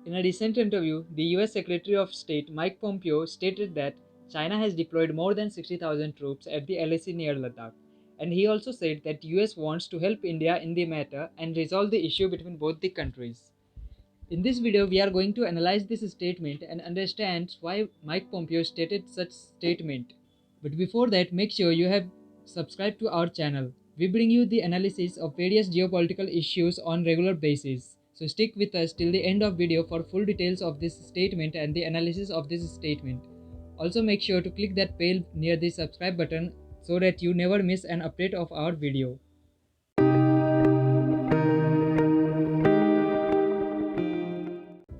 In a recent interview, the US Secretary of State Mike Pompeo stated that China has deployed more than 60,000 troops at the LAC near Ladakh, and he also said that US wants to help India in the matter and resolve the issue between both the countries. In this video, we are going to analyze this statement and understand why Mike Pompeo stated such statement. But before that, make sure you have subscribed to our channel. We bring you the analysis of various geopolitical issues on regular basis. So stick with us till the end of video for full details of this statement and the analysis of this statement. Also make sure to click that bell near the subscribe button so that you never miss an update of our video.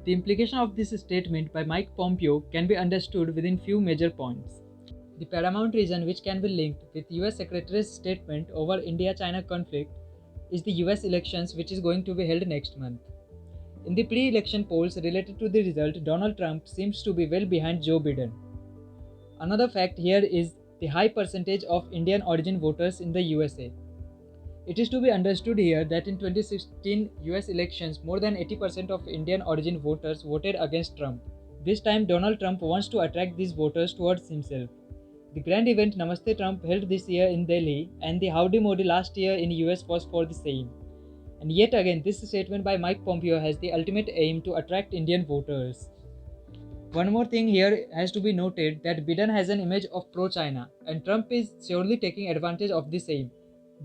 The implication of this statement by Mike Pompeo can be understood within few major points. The paramount reason which can be linked with US Secretary's statement over India-China conflict is the US elections which is going to be held next month. In the pre-election polls related to the result, Donald Trump seems to be well behind Joe Biden. Another fact here is the high percentage of Indian origin voters in the USA. It is to be understood here that in 2016 US elections, more than 80% of Indian origin voters voted against Trump. This time Donald Trump wants to attract these voters towards himself. The grand event Namaste Trump held this year in Delhi and the Howdy Modi last year in US was for the same. And yet again this statement by Mike Pompeo has the ultimate aim to attract Indian voters. One more thing here has to be noted that Biden has an image of pro-China and Trump is surely taking advantage of the same.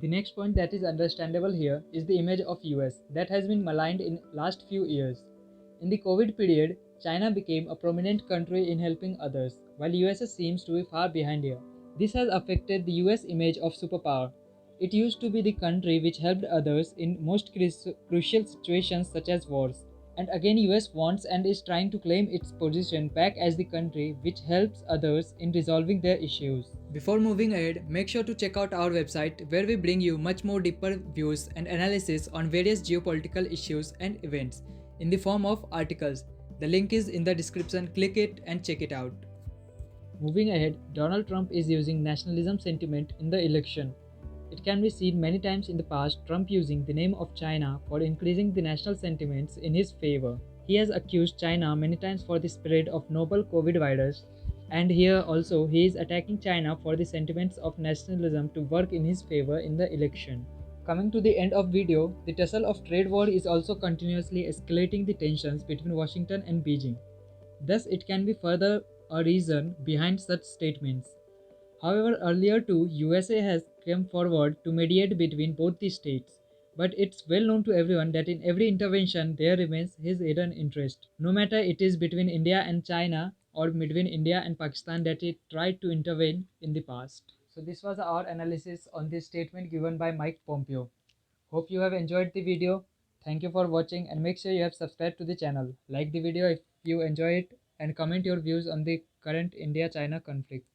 The next point that is understandable here is the image of US that has been maligned in last few years. In the COVID period, China became a prominent country in helping others, while US seems to be far behind here. This has affected the US image of superpower. It used to be the country which helped others in most crucial situations such as wars. And again US wants and is trying to claim its position back as the country which helps others in resolving their issues. Before moving ahead, make sure to check out our website where we bring you much more deeper views and analysis on various geopolitical issues and events in the form of articles. The link is in the description, click it and check it out. Moving ahead, Donald Trump is using nationalism sentiment in the election. It can be seen many times in the past Trump using the name of China for increasing the national sentiments in his favor. He has accused China many times for the spread of novel COVID virus, and here also he is attacking China for the sentiments of nationalism to work in his favor in the election. Coming to the end of video, the tussle of trade war is also continuously escalating the tensions between Washington and Beijing. Thus it can be further a reason behind such statements. However, earlier too, USA has come forward to mediate between both the states, but it's well known to everyone that in every intervention there remains his hidden interest. No matter it is between India and China or between India and Pakistan that it tried to intervene in the past. So this was our analysis on this statement given by Mike Pompeo. Hope you have enjoyed the video. Thank you for watching and make sure you have subscribed to the channel. Like the video if you enjoy it and comment your views on the current India-China conflict.